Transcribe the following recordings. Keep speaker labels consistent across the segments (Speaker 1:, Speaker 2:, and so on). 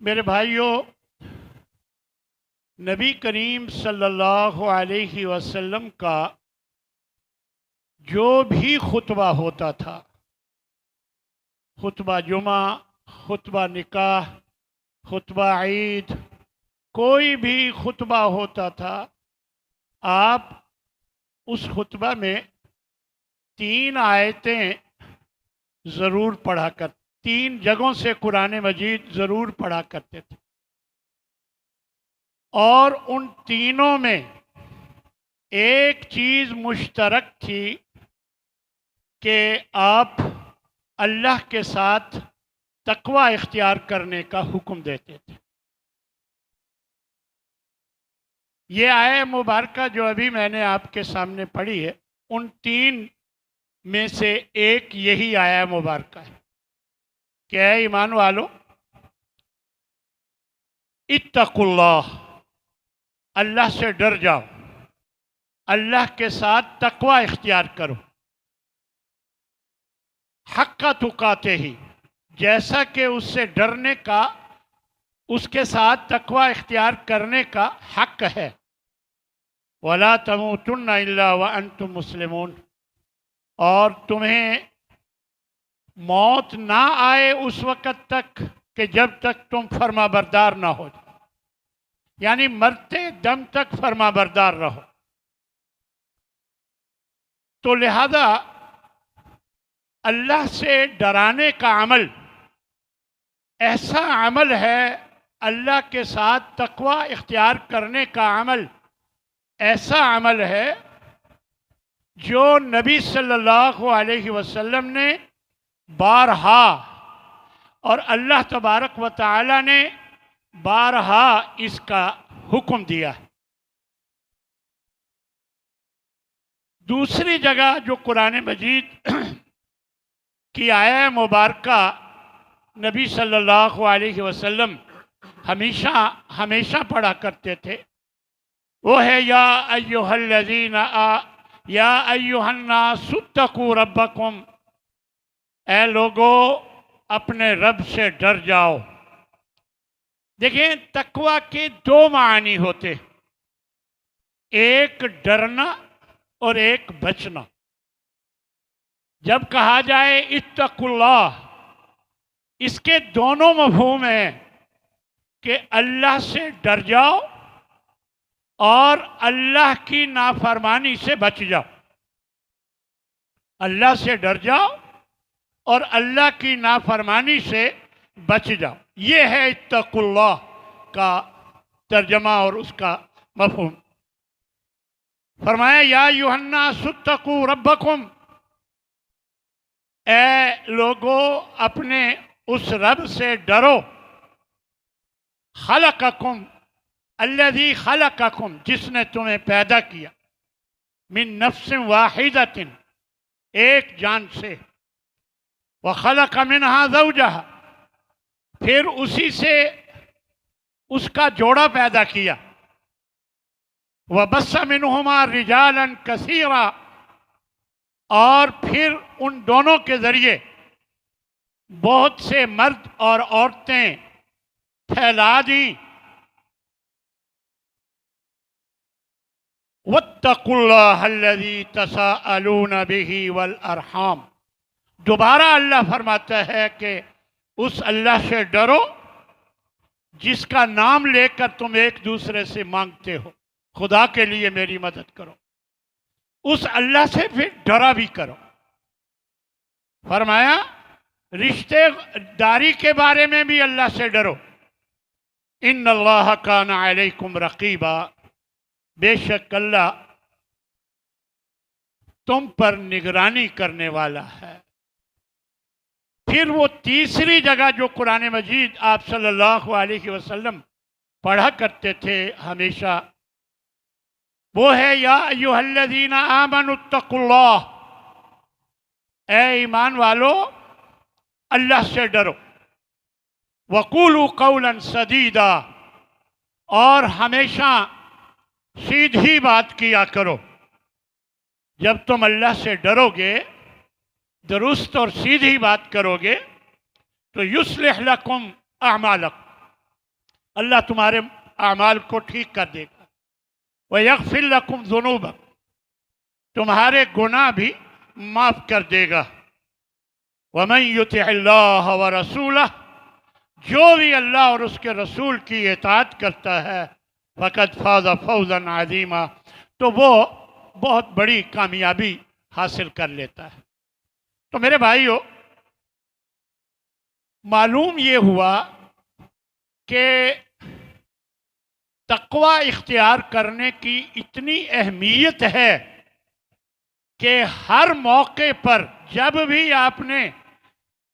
Speaker 1: میرے بھائیوں، نبی کریم صلی اللہ علیہ وسلم کا جو بھی خطبہ ہوتا تھا، خطبہ جمعہ، خطبہ نکاح، خطبہ عید، کوئی بھی خطبہ ہوتا تھا، آپ اس خطبہ میں 3 آیتیں ضرور پڑھا کر 3 جگہوں سے قرآن مجید ضرور پڑھا کرتے تھے، اور ان تینوں میں ایک چیز مشترک تھی کہ آپ اللہ کے ساتھ تقوی اختیار کرنے کا حکم دیتے تھے۔ یہ آیہ مبارکہ جو ابھی میں نے آپ کے سامنے پڑھی ہے، ان 3 میں سے ایک یہی آیہ مبارکہ ہے کہ اے ایمان والو، اتقوا اللہ، اللہ سے ڈر جاؤ، اللہ کے ساتھ تقوی اختیار کرو، حق تقاتے ہی، جیسا کہ اس سے ڈرنے کا، اس کے ساتھ تقوی اختیار کرنے کا حق ہے۔ وَلَا تَمُوتُنَّ إِلَّا وَأَنْتُمْ مُسْلِمُونَ، اور تمہیں موت نہ آئے اس وقت تک کہ جب تک تم فرما بردار نہ ہو، یعنی مرتے دم تک فرما بردار رہو۔ تو لہذا اللہ سے ڈرانے کا عمل ایسا عمل ہے، اللہ کے ساتھ تقوی اختیار کرنے کا عمل ایسا عمل ہے جو نبی صلی اللہ علیہ وسلم نے بارہا، اور اللہ تبارک و تعالی نے بارہا اس کا حکم دیا ہے۔ دوسری جگہ جو قرآن مجید کی آیہ مبارکہ نبی صلی اللہ علیہ وسلم ہمیشہ پڑھا کرتے تھے، وہ ہے یا ایھا الذین یا ایھا الناس اتقوا ربکم، اے لوگو اپنے رب سے ڈر جاؤ۔ دیکھیں، تقوی کے 2 معنی ہوتے، ایک ڈرنا اور ایک بچنا۔ جب کہا جائے اتقوا اللہ، اس کے دونوں مفہوم ہیں کہ اللہ سے ڈر جاؤ اور اللہ کی نافرمانی سے بچ جاؤ۔ اللہ سے ڈر جاؤ اور اللہ کی نافرمانی سے بچ جاؤ، یہ ہے اتقوا اللہ کا ترجمہ اور اس کا مفہوم۔ فرمایا یا ایھا الناس اتقوا ربکم، اے لوگو اپنے اس رب سے ڈرو، خلقکم الذی خلقکم، جس نے تمہیں پیدا کیا، من نفس واحدۃ، ایک جان سے، وخلق منہا زوجہا، پھر اسی سے اس کا جوڑا پیدا کیا، وبث منہما رجالا کثیرا، اور پھر ان دونوں کے ذریعے بہت سے مرد اور عورتیں پھیلا دیں۔ واتقوا اللہ الذی تساءلون بہ والارحام، دوبارہ اللہ فرماتا ہے کہ اس اللہ سے ڈرو جس کا نام لے کر تم ایک دوسرے سے مانگتے ہو، خدا کے لیے میری مدد کرو، اس اللہ سے پھر ڈرا بھی کرو۔ فرمایا رشتے داری کے بارے میں بھی اللہ سے ڈرو، ان اللہ کان علیکم رقیبا، بے شک اللہ تم پر نگرانی کرنے والا ہے۔ پھر وہ تیسری جگہ جو قرآن مجید آپ صلی اللہ علیہ وسلم پڑھا کرتے تھے ہمیشہ، وہ ہے یا ایھا الذین آمنوا اتقوا اللہ، اے ایمان والو اللہ سے ڈرو، وقولوا قولا سدیدا، اور ہمیشہ سیدھی بات کیا کرو۔ جب تم اللہ سے ڈرو گے، درست اور سیدھی بات کرو گے، تو یصلح لکم اعمالکم، اللہ تمہارے اعمال کو ٹھیک کر دے گا۔ وَيَغْفِرْ لَكُمْ ذُنُوبَكُمْ، تمہارے گناہ بھی معاف کر دے گا۔ وَمَنْ يُطِعِ اللَّهَ وَرَسُولَهُ، جو بھی اللہ اور اس کے رسول کی اطاعت کرتا ہے، فَقَدْ فَازَ فَوْزًا عَظِيمًا، تو وہ بہت بڑی کامیابی حاصل کر لیتا ہے۔ تو میرے بھائیو، معلوم یہ ہوا کہ تقوی اختیار کرنے کی اتنی اہمیت ہے کہ ہر موقع پر جب بھی آپ نے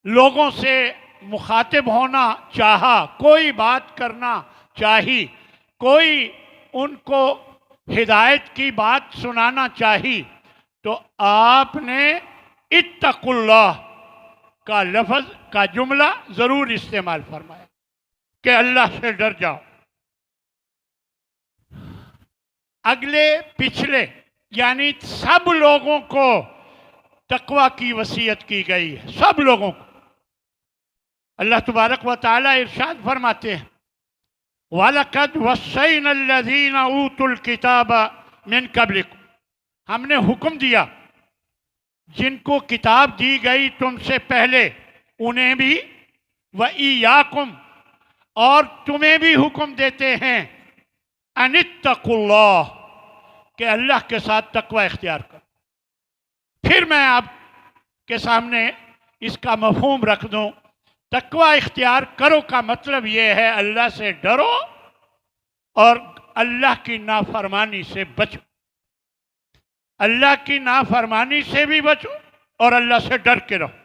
Speaker 1: لوگوں سے مخاطب ہونا چاہا، کوئی بات کرنا چاہی، کوئی ان کو ہدایت کی بات سنانا چاہی، تو آپ نے اتقوا اللہ کا لفظ کا جملہ ضرور استعمال فرمایا کہ اللہ سے ڈر جاؤ۔ اگلے پچھلے یعنی سب لوگوں کو تقوی کی وصیت کی گئی ہے، سب لوگوں کو۔ اللہ تبارک و تعالی ارشاد فرماتے ہیں وَلَقَدْ وَصَّيْنَا الَّذِينَ أُوتُوا الْكِتَابَ مِنْ قَبْلِكُمْ، ہم نے حکم دیا جن کو کتاب دی گئی تم سے پہلے، انہیں بھی، وَإِيَّاكُمْ، اور تمہیں بھی حکم دیتے ہیں، أَنِ اتَّقُوا اللَّهَ، کہ اللہ کے ساتھ تقوی اختیار کرو۔ پھر میں آپ کے سامنے اس کا مفہوم رکھ دوں۔ تقوی اختیار کرو کا مطلب یہ ہے اللہ سے ڈرو اور اللہ کی نافرمانی سے بچو، اللہ کی نافرمانی سے بھی بچو اور اللہ سے ڈر کے رہو۔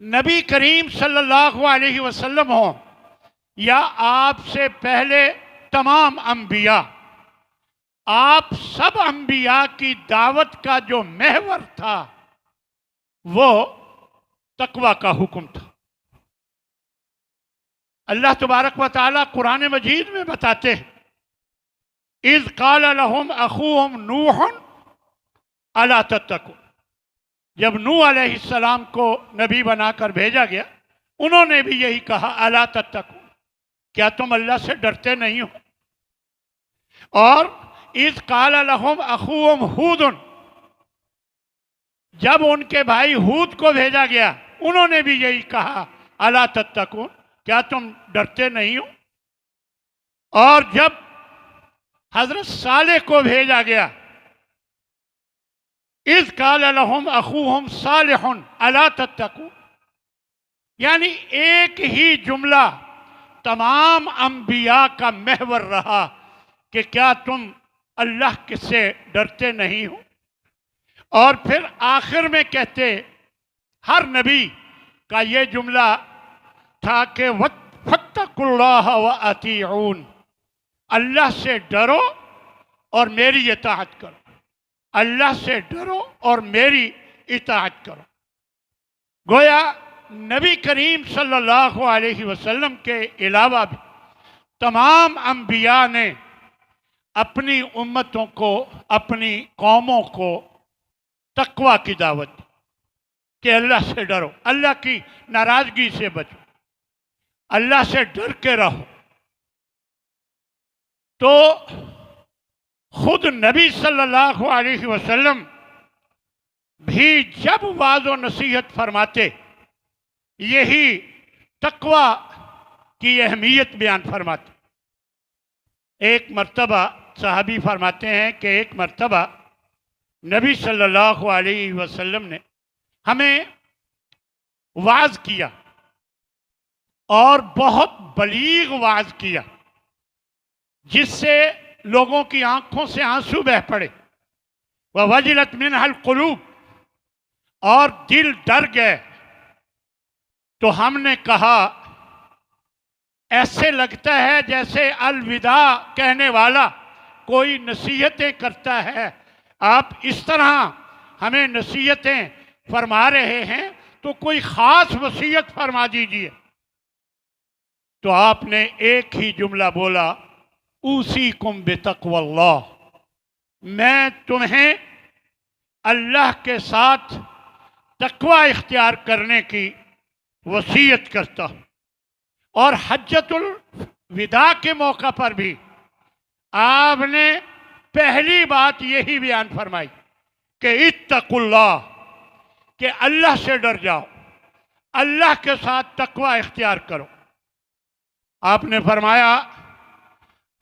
Speaker 1: نبی کریم صلی اللہ علیہ وسلم ہوں یا آپ سے پہلے تمام انبیاء، آپ سب انبیاء کی دعوت کا جو محور تھا وہ تقوی کا حکم تھا۔ اللہ تبارک و تعالی قرآن مجید میں بتاتے ہیں اِذْ قَالَ لَهُمْ أَخُوهُمْ نُوحٌ أَلَا تَتَّقُونَ، جب نوح علیہ السلام کو نبی بنا کر بھیجا گیا، انہوں نے بھی یہی کہا أَلَا تَتَّقُونَ، کیا تم اللہ سے ڈرتے نہیں ہو؟ اور اِذْ قَالَ لَهُمْ أَخُوهُمْ هُودٌ، جب ان کے بھائی ہود کو بھیجا گیا، انہوں نے بھی یہی کہا أَلَا تَتَّقُونَ، کیا تم ڈرتے نہیں ہو؟ اور جب حضرت صالح کو بھیجا گیا، اِذْ قَالَ لَهُمْ أَخُوهُمْ صَالِحٌ أَلَا تَتَّقُونَ، یعنی ایک ہی جملہ تمام انبیاء کا محور رہا کہ کیا تم اللہ سے ڈرتے نہیں ہو؟ اور پھر آخر میں کہتے ہر نبی کا یہ جملہ تھا کہ فَاتَّقُوا اللَّهَ وَأَطِیعُونِ، اللہ سے ڈرو اور میری اطاعت کرو، اللہ سے ڈرو اور میری اطاعت کرو۔ گویا نبی کریم صلی اللہ علیہ وسلم کے علاوہ بھی تمام انبیاء نے اپنی امتوں کو، اپنی قوموں کو تقوی کی دعوت دی کہ اللہ سے ڈرو، اللہ کی ناراضگی سے بچو، اللہ سے ڈر کے رہو۔ تو خود نبی صلی اللہ علیہ وسلم بھی جب وعظ و نصیحت فرماتے یہی تقوی کی اہمیت بیان فرماتے۔ ایک مرتبہ صحابی فرماتے ہیں کہ ایک مرتبہ نبی صلی اللہ علیہ وسلم نے ہمیں وعظ کیا اور بہت بلیغ وعظ کیا، جس سے لوگوں کی آنکھوں سے آنسو بہہ پڑے، وَوَجِلَتْ مِنْهَا الْقُلُوبُ، اور دل ڈر گئے۔ تو ہم نے کہا ایسے لگتا ہے جیسے الوداع کہنے والا کوئی نصیحتیں کرتا ہے، آپ اس طرح ہمیں نصیحتیں فرما رہے ہیں تو کوئی خاص وصیت فرما دیجئے۔ تو آپ نے ایک ہی جملہ بولا اوصیکم بتقوی اللہ، میں تمہیں اللہ کے ساتھ تقوی اختیار کرنے کی وصیت کرتا ہوں۔ اور حجۃ الوداع کے موقع پر بھی آپ نے پہلی بات یہی بیان فرمائی کہ اتقوا اللہ، کہ اللہ سے ڈر جاؤ، اللہ کے ساتھ تقوی اختیار کرو۔ آپ نے فرمایا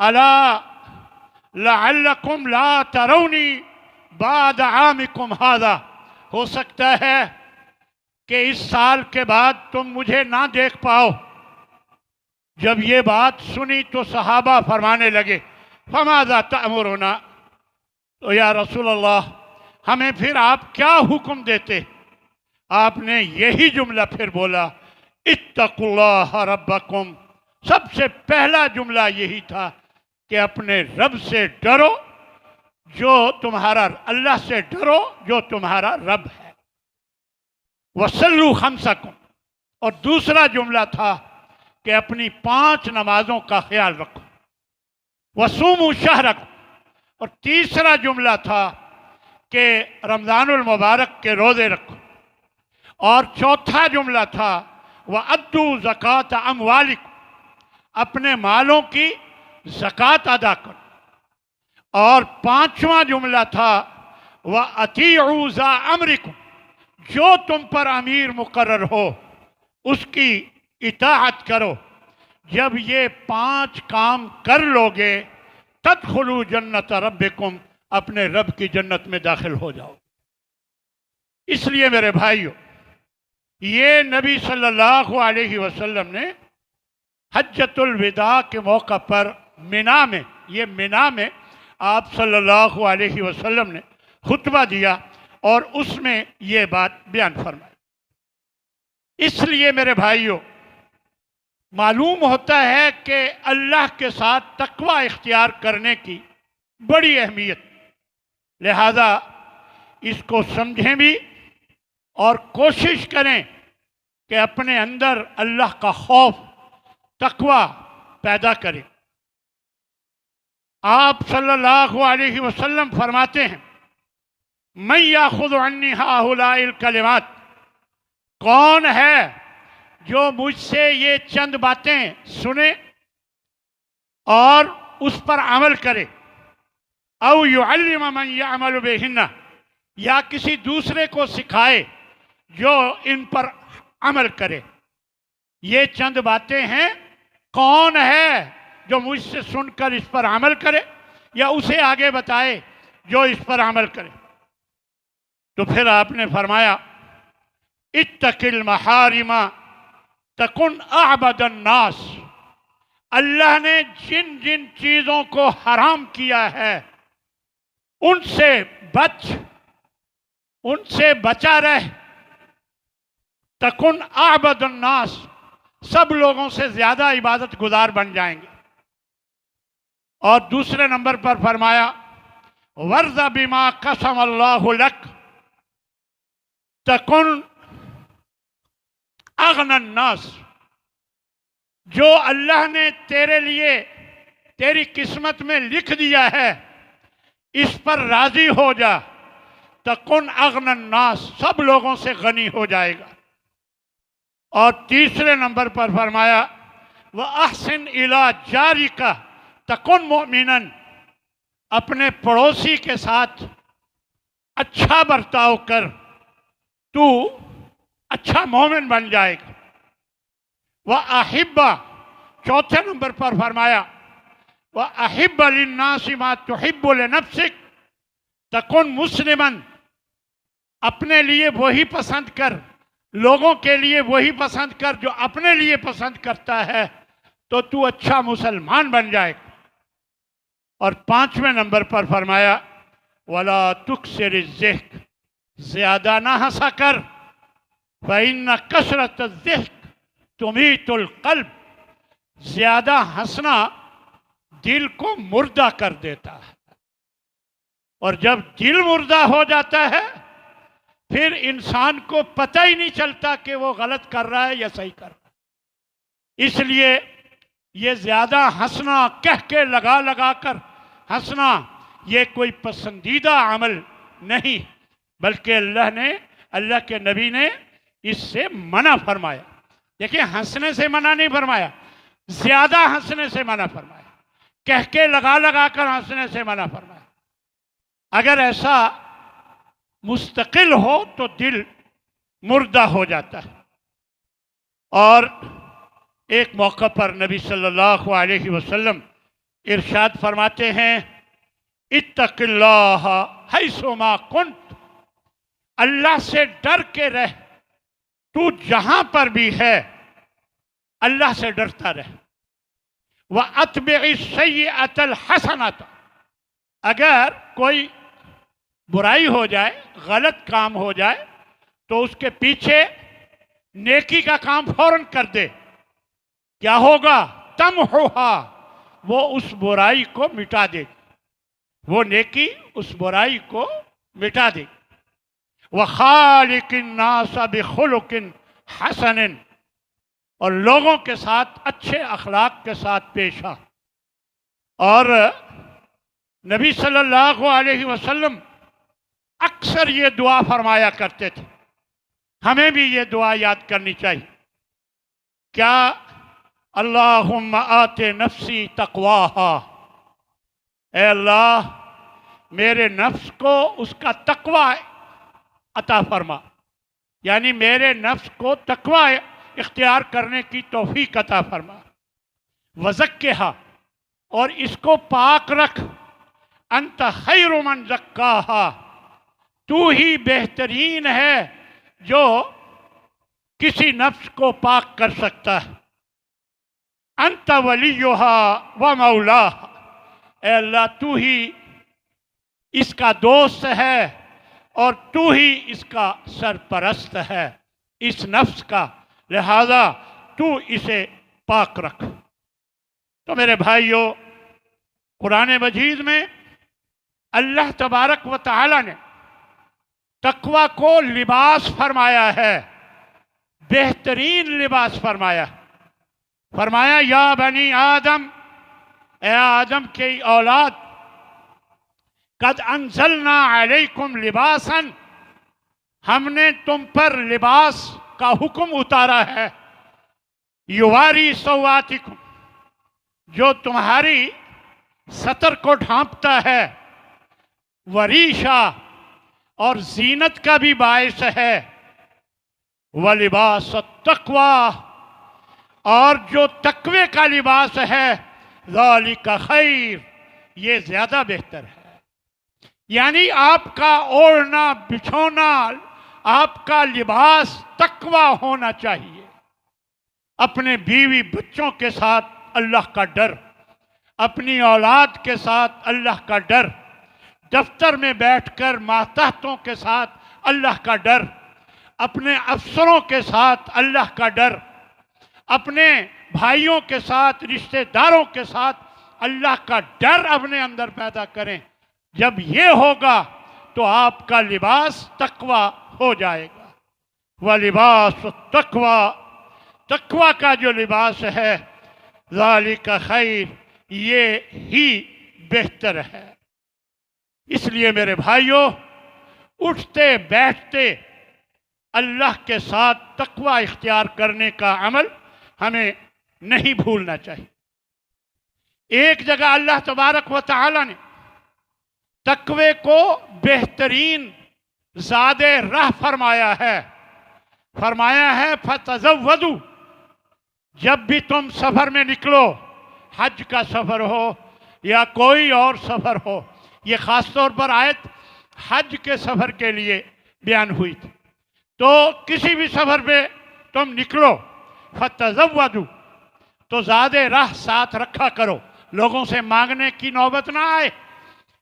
Speaker 1: الا لعلکم لا ترونی بعد عامکم ھذا، ہو سکتا ہے کہ اس سال کے بعد تم مجھے نہ دیکھ پاؤ۔ جب یہ بات سنی تو صحابہ فرمانے لگے فماذا تأمرنا، تو یا رسول اللہ ہمیں پھر آپ کیا حکم دیتے؟ آپ نے یہی جملہ پھر بولا اتقوا اللہ ربکم، سب سے پہلا جملہ یہی تھا کہ اپنے رب سے ڈرو جو تمہارا، اللہ سے ڈرو جو تمہارا رب ہے۔ وصلوا خمسکم، اور دوسرا جملہ تھا کہ اپنی 5 نمازوں کا خیال رکھو۔ وصوموا شہرکم، اور تیسرا جملہ تھا کہ رمضان المبارک کے روزے رکھو۔ اور چوتھا جملہ تھا وَأَدُّوا زَكَاةَ أَمْوَالِكُمْ، اپنے مالوں کی زکوٰۃ ادا کرو۔ اور 5واں جملہ تھا وَأَطِيعُوا ذَا أَمْرِكُمْ، جو تم پر امیر مقرر ہو اس کی اطاعت کرو۔ جب یہ 5 کام کر لوگے تدخلوا جنت ربکم، اپنے رب کی جنت میں داخل ہو جاؤ۔ اس لیے میرے بھائیو، یہ نبی صلی اللہ علیہ وسلم نے حجۃ الوداع کے موقع پر منا میں آپ صلی اللہ علیہ وسلم نے خطبہ دیا اور اس میں یہ بات بیان فرمائی۔ اس لیے میرے بھائیو، معلوم ہوتا ہے کہ اللہ کے ساتھ تقوی اختیار کرنے کی بڑی اہمیت، لہذا اس کو سمجھیں بھی اور کوشش کریں کہ اپنے اندر اللہ کا خوف، تقوی پیدا کریں۔ آپ صلی اللہ علیہ وسلم فرماتے ہیں من یاخذ عنی ہؤلاء الکلمات، کون ہے جو مجھ سے یہ چند باتیں سنے اور اس پر عمل کرے، او یعلم من یعمل بہن، یا کسی دوسرے کو سکھائے جو ان پر عمل کرے۔ یہ چند باتیں ہیں، کون ہے جو مجھ سے سن کر اس پر عمل کرے یا اسے آگے بتائے جو اس پر عمل کرے؟ تو پھر آپ نے فرمایا اتق المحارم تکن اعبد الناس، اللہ نے جن جن چیزوں کو حرام کیا ہے ان سے بچا رہ، تکن اعبد الناس، سب لوگوں سے زیادہ عبادت گزار بن جائیں گے۔ اور دوسرے نمبر پر فرمایا وَرْضَ بِمَا قَسَمَ اللَّهُ لَكَ تَكُنْ اغنى الناس، جو اللہ نے تیرے لیے تیری قسمت میں لکھ دیا ہے اس پر راضی ہو جا، تَكُنْ اغنى الناس، سب لوگوں سے غنی ہو جائے گا۔ اور تیسرے نمبر پر فرمایا وَأَحْسِنْ إِلَى جَارِكَ تَكُنْ مُؤْمِنًا، اپنے پڑوسی کے ساتھ اچھا برتاؤ کر تو اچھا مومن بن جائے گا۔ وَأَحِبَّ، چوتھے نمبر پر فرمایا وَأَحِبَّ لِلنَّاسِ مَا تُحِبُّ لِنَفْسِكَ تَكُنْ مُسْلِمًا، اپنے لیے وہی پسند کر، لوگوں کے لیے وہی پسند کر جو اپنے لیے پسند کرتا ہے، تو اچھا مسلمان بن جائے گا۔ اور 5ویں نمبر پر فرمایا وَلَا تُكْثِرِ الضِّحْكَ، زیادہ نہ ہنسا کر، فَإِنَّ كَثْرَةَ الضِّحْكِ تُمِيتُ الْقَلْبَ، زیادہ ہنسنا دل کو مردہ کر دیتا ہے، اور جب دل مردہ ہو جاتا ہے پھر انسان کو پتہ ہی نہیں چلتا کہ وہ غلط کر رہا ہے یا صحیح کر رہا ہے۔ اس لیے یہ زیادہ ہنسنا، کہہ کے لگا کر ہنسنا، یہ کوئی پسندیدہ عمل نہیں، بلکہ اللہ کے نبی نے اس سے منع فرمایا۔ دیکھیں، ہنسنے سے منع نہیں فرمایا، زیادہ ہنسنے سے منع فرمایا، کہہ کے لگا لگا کر ہنسنے سے منع فرمایا۔ اگر ایسا مستقل ہو تو دل مردہ ہو جاتا ہے۔ اور ایک موقع پر نبی صلی اللہ علیہ وسلم ارشاد فرماتے ہیں، اتق اللہ حیث ما کنت، اللہ سے ڈر کے رہ، تو جہاں پر بھی ہے اللہ سے ڈرتا رہ۔ وَأَتْبِعِ السَّيِّئَةَ الْحَسَنَةَ، اگر کوئی برائی ہو جائے، غلط کام ہو جائے تو اس کے پیچھے نیکی کا کام فوراً کر دے۔ کیا ہوگا؟ تمحوہا، وہ اس برائی کو مٹا دے، وہ نیکی اس برائی کو مٹا دے۔ وَخَالِقِ النَّاسَ بِخُلُقٍ حَسَنٍ، اور لوگوں کے ساتھ اچھے اخلاق کے ساتھ پیش آ۔ اور نبی صلی اللہ علیہ وسلم اکثر یہ دعا فرمایا کرتے تھے، ہمیں بھی یہ دعا یاد کرنی چاہیے۔ کیا؟ اللہم آت نفسی تقواہا، اے اللہ میرے نفس کو اس کا تقوی عطا فرما، یعنی میرے نفس کو تقوی اختیار کرنے کی توفیق عطا فرما۔ وزکھا، اور اس کو پاک رکھ، انت خیر من زکاہا، تو ہی بہترین ہے جو کسی نفس کو پاک کر سکتا ہے۔ انت ولیہا و مولاہا، اے اللہ تو ہی اس کا دوست ہے اور تو ہی اس کا سرپرست ہے، اس نفس کا، لہذا تو اسے پاک رکھ۔ تو میرے بھائیوں، قرآن مجید میں اللہ تبارک و تعالی نے تقوی کو لباس فرمایا ہے، بہترین لباس فرمایا۔ فرمایا یا بنی آدم، اے آدم کی اولاد، قد انزلنا علیکم لباسا، ہم نے تم پر لباس کا حکم اتارا ہے، یواری سوآتکم، جو تمہاری سطر کو ڈھانپتا ہے، وریشا، اور زینت کا بھی باعث ہے، وَلِبَاسُ التَّقْوَىٰ، اور جو تقوی کا لباس ہے، ذَلِكَ خیر، یہ زیادہ بہتر ہے۔ یعنی آپ کا اوڑھنا بچھونا، آپ کا لباس تقوی ہونا چاہیے۔ اپنے بیوی بچوں کے ساتھ اللہ کا ڈر، اپنی اولاد کے ساتھ اللہ کا ڈر، دفتر میں بیٹھ کر ماتحتوں کے ساتھ اللہ کا ڈر، اپنے افسروں کے ساتھ اللہ کا ڈر، اپنے بھائیوں کے ساتھ، رشتہ داروں کے ساتھ اللہ کا ڈر اپنے اندر پیدا کریں۔ جب یہ ہوگا تو آپ کا لباس تقوی ہو جائے گا۔ وَلِبَاسُ التَّقْوَىٰ، تقوی کا جو لباس ہے، ذَلِكَ خیر، یہ ہی بہتر ہے۔ اس لیے میرے بھائیوں، اٹھتے بیٹھتے اللہ کے ساتھ تقوی اختیار کرنے کا عمل ہمیں نہیں بھولنا چاہیے۔ ایک جگہ اللہ تبارک و تعالی نے تقوی کو بہترین زاد راہ فرمایا ہے۔ فرمایا ہے فَتَزَوَّدُوا، جب بھی تم سفر میں نکلو، حج کا سفر ہو یا کوئی اور سفر ہو، یہ خاص طور پر آیت حج کے سفر کے لیے بیان ہوئی تھی۔ تو کسی بھی سفر پہ تم نکلو، فَتَزَوَّدُوا، تو زاد راہ ساتھ رکھا کرو، لوگوں سے مانگنے کی نوبت نہ آئے،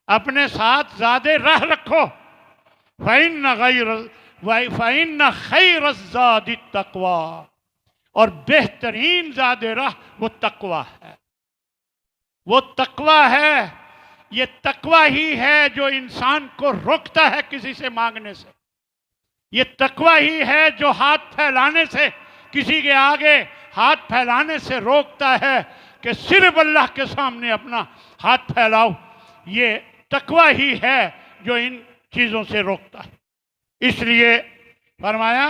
Speaker 1: اپنے ساتھ زاد راہ رکھو۔ فَإِنَّ خَيْرَ الزَّادِ التَّقْوَىٰ، اور بہترین زاد راہ وہ تقوی ہے، وہ تقوی ہے۔ یہ تقوی ہی ہے جو انسان کو روکتا ہے کسی سے مانگنے سے، یہ تقوی ہی ہے جو ہاتھ پھیلانے سے، کسی کے آگے ہاتھ پھیلانے سے روکتا ہے کہ صرف اللہ کے سامنے اپنا ہاتھ پھیلاؤ۔ یہ تقوی ہی ہے جو ان چیزوں سے روکتا ہے۔ اس لیے فرمایا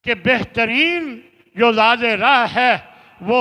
Speaker 1: کہ بہترین جو زاد راہ ہے وہ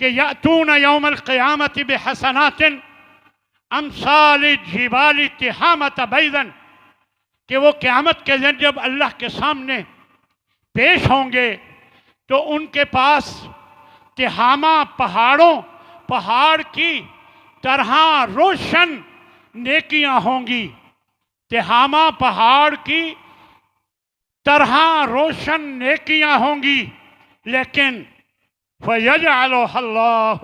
Speaker 1: کہ یأتون یوم القیامت بحسنات امثال جبال تہامۃ بیضا، کہ وہ قیامت کے دن جب اللہ کے سامنے پیش ہوں گے تو ان کے پاس تہامہ پہاڑ کی طرح روشن نیکیاں ہوں گی، تہامہ پہاڑ کی طرح روشن نیکیاں ہوں گی، لیکن فَيَجْعَلُهَا اللَّهُ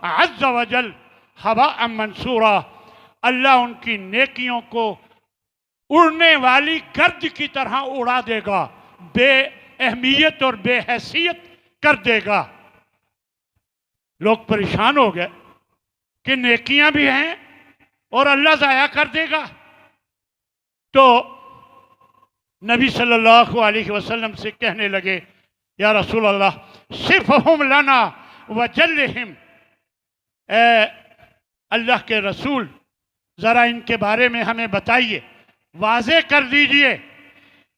Speaker 1: عَزَّ وَجَلَّ هَبَاءً مَنْثُورًا، اللہ ان کی نیکیوں کو اڑنے والی گرد کی طرح اڑا دے گا، بے اہمیت اور بے حیثیت کر دے گا۔ لوگ پریشان ہو گئے کہ نیکیاں بھی ہیں اور اللہ ضائع کر دے گا۔ تو نبی صلی اللہ علیہ وسلم سے کہنے لگے یا رسول اللہ صفہم لنا وجلہم، اے اللہ کے رسول ذرا ان کے بارے میں ہمیں بتائیے، واضح کر دیجئے،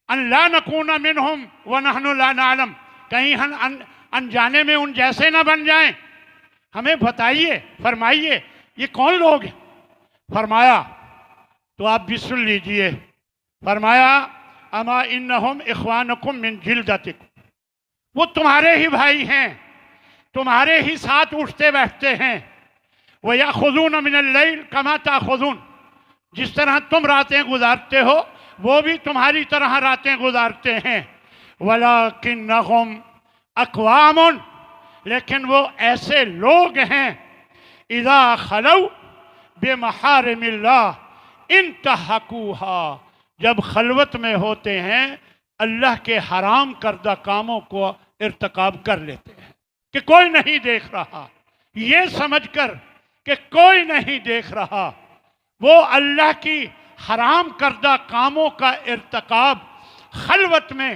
Speaker 1: ان لا نکون منہم ونحن لا نعلم، کہیں ہم انجانے میں ان جیسے نہ بن جائیں، ہمیں بتائیے، فرمائیے یہ کون لوگ ہیں؟ فرمایا تو آپ بھی سن لیجئے، فرمایا اما انہم اخوانکم من جلدتکم، وہ تمہارے ہی بھائی ہیں، تمہارے ہی ساتھ اٹھتے بیٹھتے ہیں، وَيَأْخُذُونَ مِنَ اللَّيْلِ كَمَا تَأْخُذُونَ، جس طرح تم راتیں گزارتے ہو وہ بھی تمہاری طرح راتیں گزارتے ہیں، وَلَكِنَّهُمْ أَقْوَامٌ، لیکن وہ ایسے لوگ ہیں اِذَا خَلَوْا بِمَحَارِمِ اللَّهِ انتہکوها، جب خلوت میں ہوتے ہیں اللہ کے حرام کردہ کاموں کو ارتکاب کر لیتے ہیں کہ کوئی نہیں دیکھ رہا، یہ سمجھ کر کہ کوئی نہیں دیکھ رہا، وہ اللہ کی حرام کردہ کاموں کا ارتکاب خلوت میں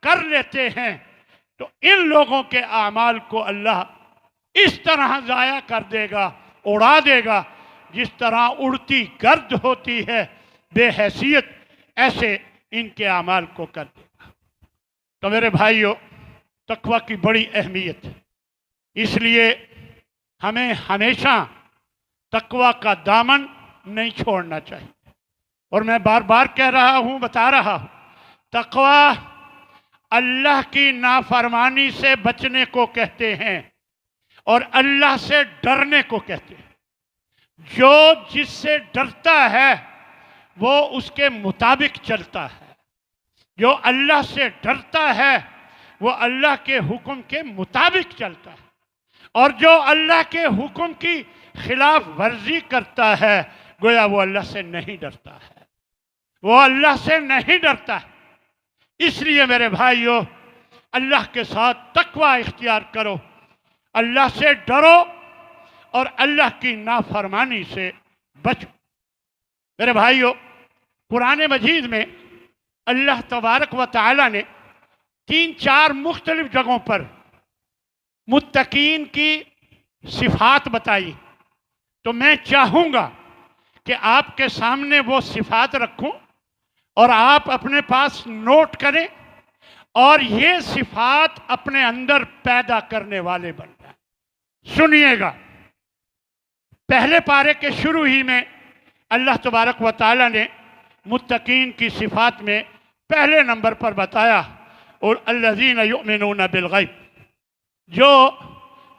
Speaker 1: کر لیتے ہیں، تو ان لوگوں کے اعمال کو اللہ اس طرح ضائع کر دے گا، اڑا دے گا، جس طرح اڑتی گرد ہوتی ہے بے حیثیت، ایسے ان کے اعمال کو کر دے گا۔ تو میرے بھائیو، تقوی کی بڑی اہمیت ہے، اس لیے ہمیں ہمیشہ تقوی کا دامن نہیں چھوڑنا چاہیے، اور میں بار بار کہہ رہا ہوں، بتا رہا ہوں، تقوی اللہ کی نافرمانی سے بچنے کو کہتے ہیں اور اللہ سے ڈرنے کو کہتے ہیں۔ جو جس سے ڈرتا ہے وہ اس کے مطابق چلتا ہے، جو اللہ سے ڈرتا ہے وہ اللہ کے حکم کے مطابق چلتا ہے، اور جو اللہ کے حکم کی خلاف ورزی کرتا ہے گویا وہ اللہ سے نہیں ڈرتا ہے، وہ اللہ سے نہیں ڈرتا ہے۔ اس لیے میرے بھائیو، اللہ کے ساتھ تقوی اختیار کرو، اللہ سے ڈرو اور اللہ کی نافرمانی سے بچو۔ میرے بھائیو، قرآن مجید میں اللہ تبارک و تعالی نے 3-4 مختلف جگہوں پر متقین کی صفات بتائی، تو میں چاہوں گا کہ آپ کے سامنے وہ صفات رکھوں اور آپ اپنے پاس نوٹ کریں اور یہ صفات اپنے اندر پیدا کرنے والے بن جائیں۔ سنیے گا، پہلے پارے کے شروع ہی میں اللہ تبارک و تعالی نے متقین کی صفات میں پہلے نمبر پر بتایا، اور الذین یؤمنون بالغیب، جو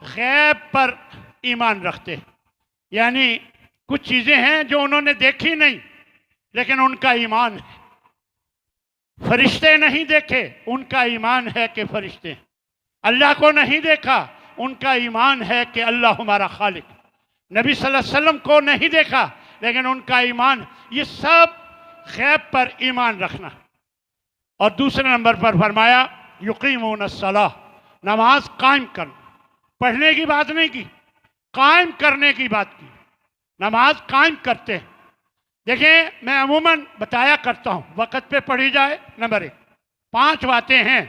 Speaker 1: غیب پر ایمان رکھتے ہیں، یعنی کچھ چیزیں ہیں جو انہوں نے دیکھی نہیں لیکن ان کا ایمان ہے۔ فرشتے نہیں دیکھے، ان کا ایمان ہے کہ فرشتے ہیں۔ اللہ کو نہیں دیکھا، ان کا ایمان ہے کہ اللہ ہمارا خالق۔ نبی صلی اللہ علیہ وسلم کو نہیں دیکھا لیکن ان کا ایمان، یہ سب غیب پر ایمان رکھنا۔ اور دوسرے نمبر پر فرمایا یقیمون الصلاۃ، نماز قائم کرنا، پڑھنے کی بات نہیں کی، قائم کرنے کی بات کی، نماز قائم کرتے ہیں۔ دیکھیں، میں عموماً بتایا کرتا ہوں وقت پہ پڑھی جائے، نمبر 1، 5 باتیں ہیں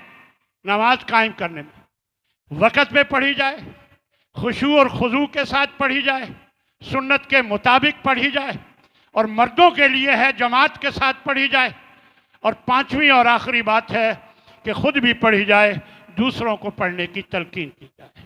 Speaker 1: نماز قائم کرنے میں، وقت پہ پڑھی جائے، خشوع اور خضوع کے ساتھ پڑھی جائے، سنت کے مطابق پڑھی جائے، اور مردوں کے لیے ہے جماعت کے ساتھ پڑھی جائے، اور 5ویں اور آخری بات ہے کہ خود بھی پڑھی جائے، دوسروں کو پڑھنے کی تلقین کی جائے۔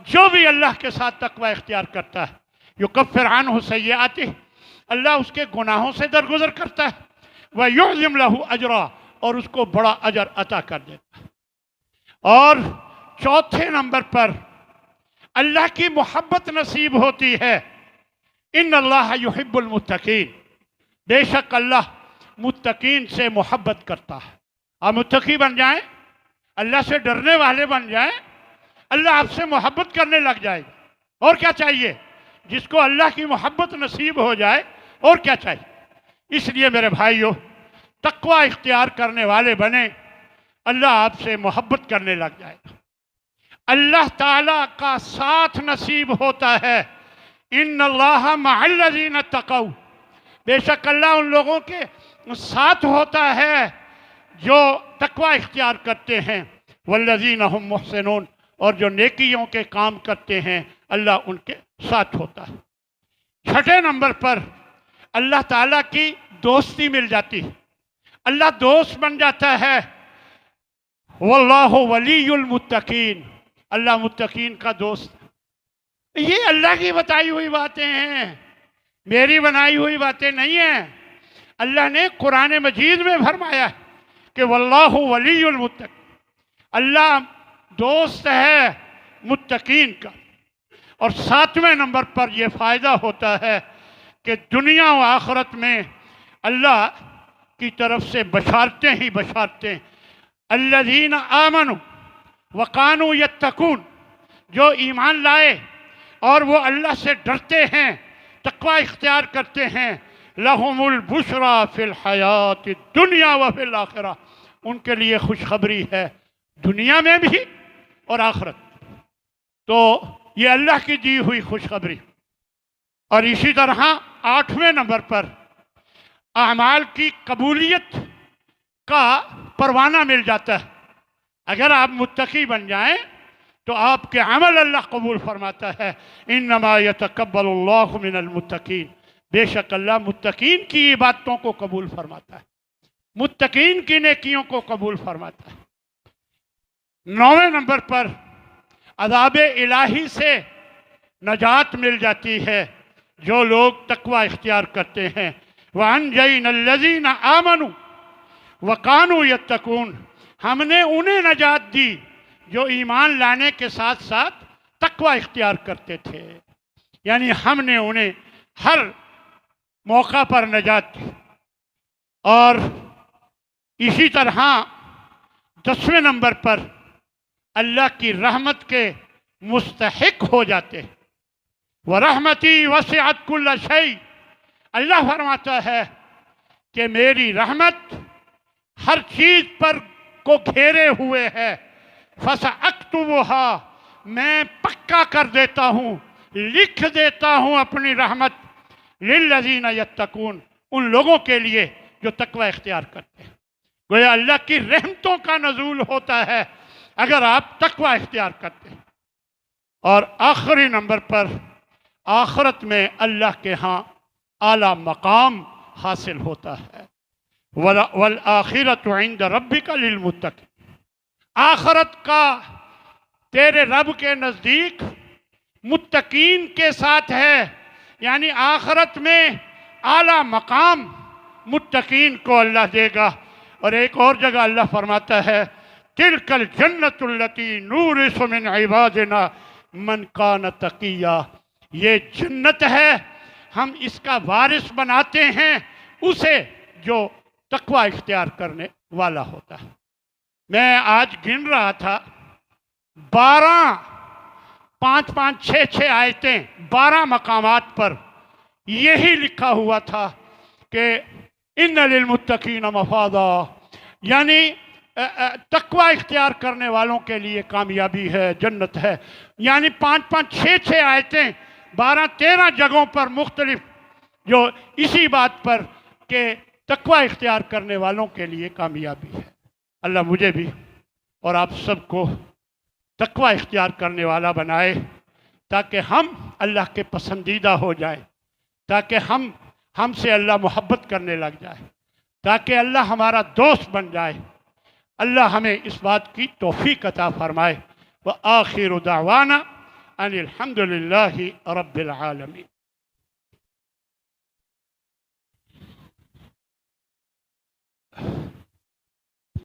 Speaker 1: جو بھی اللہ کے ساتھ تقوی اختیار کرتا ہے یکفر عنہ سیئاتہ، اللہ اس کے گناہوں سے درگزر کرتا ہے، وَيُعْظِمْ لَهُ أَجْرًا، اور اس کو بڑا اجر عطا کر دیتا ہے۔ اور چوتھے نمبر پر اللہ کی محبت نصیب ہوتی ہے، ان اللہ یحب المتقین، بے شک اللہ متقین سے محبت کرتا ہے۔ آپ متقی بن جائیں، اللہ سے ڈرنے والے بن جائیں، اللہ آپ سے محبت کرنے لگ جائے گا۔ اور کیا چاہیے؟ جس کو اللہ کی محبت نصیب ہو جائے اور کیا چاہیے؟ اس لیے میرے بھائیو تقوی اختیار کرنے والے بنے، اللہ آپ سے محبت کرنے لگ جائے گا، اللہ تعالیٰ کا ساتھ نصیب ہوتا ہے۔ ان اللہ مع الذین اتقوا، بے شک اللہ ان لوگوں کے ساتھ ہوتا ہے جو تقوی اختیار کرتے ہیں، والذین هم محسنون، اور جو نیکیوں کے کام کرتے ہیں اللہ ان کے ساتھ ہوتا ہے۔ چھٹے نمبر پر اللہ تعالیٰ کی دوستی مل جاتی ہے، اللہ دوست بن جاتا ہے۔ واللہ ولی المتقین، اللہ متقین کا دوست۔ یہ اللہ کی بتائی ہوئی باتیں ہیں، میری بنائی ہوئی باتیں نہیں ہیں۔ اللہ نے قرآن مجید میں فرمایا ہے کہ واللہ ولی المتقین، اللہ دوست ہے متقین کا۔ اور ساتویں نمبر پر یہ فائدہ ہوتا ہے کہ دنیا و آخرت میں اللہ کی طرف سے بشارتیں ہی بشارتیں۔ الذین آمنوا وکانوا یتقون، جو ایمان لائے اور وہ اللہ سے ڈرتے ہیں، تقوی اختیار کرتے ہیں، لہم البشریٰ فی الحیات الدنیا وفی الآخرہ، ان کے لیے خوشخبری ہے دنیا میں بھی اور آخرت۔ تو یہ اللہ کی دی ہوئی خوشخبری۔ اور اسی طرح آٹھویں نمبر پر اعمال کی قبولیت کا پروانہ مل جاتا ہے۔ اگر آپ متقی بن جائیں تو آپ کے عمل اللہ قبول فرماتا ہے۔ انما یتقبل اللہ من المتقین، بے شک اللہ متقین کی عبادتوں کو قبول فرماتا ہے، متقین کی نیکیوں کو قبول فرماتا ہے۔ نویں نمبر پر عذاب الہی سے نجات مل جاتی ہے جو لوگ تقوی اختیار کرتے ہیں۔ وَأَنْجَيْنَا الَّذِينَ آمَنُوا وَكَانُوا يَتَّقُونَ، ہم نے انہیں نجات دی جو ایمان لانے کے ساتھ ساتھ تقوی اختیار کرتے تھے، یعنی ہم نے انہیں ہر موقع پر نجات دی۔ اور اسی طرح 10ویں نمبر پر اللہ کی رحمت کے مستحق ہو جاتے ہیں۔ وَرَحْمَتِي وَسِعَتْ كُلَّ شَيْءٍ، اللہ فرماتا ہے کہ میری رحمت ہر چیز پر کو گھیرے ہوئے ہے۔ فَسَأَكْتُبُهَا، میں پکا کر دیتا ہوں، لکھ دیتا ہوں اپنی رحمت، لِلَّذِينَ يَتَّقُونَ، ان لوگوں کے لیے جو تقوی اختیار کرتے ہیں۔ گویا اللہ کی رحمتوں کا نزول ہوتا ہے اگر آپ تقوی اختیار کرتے ہیں۔ اور آخری نمبر پر آخرت میں اللہ کے ہاں اعلیٰ مقام حاصل ہوتا ہے۔ وَالْآخِرَةُ عِنْدَ رَبِّكَ لِلْمُتَّقِينَ، آخرت کا تیرے رب کے نزدیک متقین کے ساتھ ہے، یعنی آخرت میں اعلیٰ مقام متقین کو اللہ دے گا۔ اور ایک اور جگہ اللہ فرماتا ہے تِلْكَ الْجَنَّةُ الَّتِي نُورِثُ مِنْ عِبَادِنَا مَنْ كَانَ تَقِيًّا، یہ جنت ہے، ہم اس کا وارث بناتے ہیں اسے جو تقوی اختیار کرنے والا ہوتا ہے۔ میں آج گن رہا تھا 12 5 6 آیتیں 12 مقامات پر یہی لکھا ہوا تھا کہ ان للمتقین مفازا، یعنی تقوی اختیار کرنے والوں کے لیے کامیابی ہے، جنت ہے۔ یعنی 5 6 آیتیں 12 13 جگہوں پر مختلف جو اسی بات پر کہ تقوی اختیار کرنے والوں کے لیے کامیابی ہے۔ اللہ مجھے بھی اور آپ سب کو تقوی اختیار کرنے والا بنائے تاکہ ہم اللہ کے پسندیدہ ہو جائیں، تاکہ ہم سے اللہ محبت کرنے لگ جائے، تاکہ اللہ ہمارا دوست بن جائے۔ اللہ ہمیں اس بات کی توفیق عطا فرمائے۔ وآخر دعوانا ان الحمد للہ رب العالمین.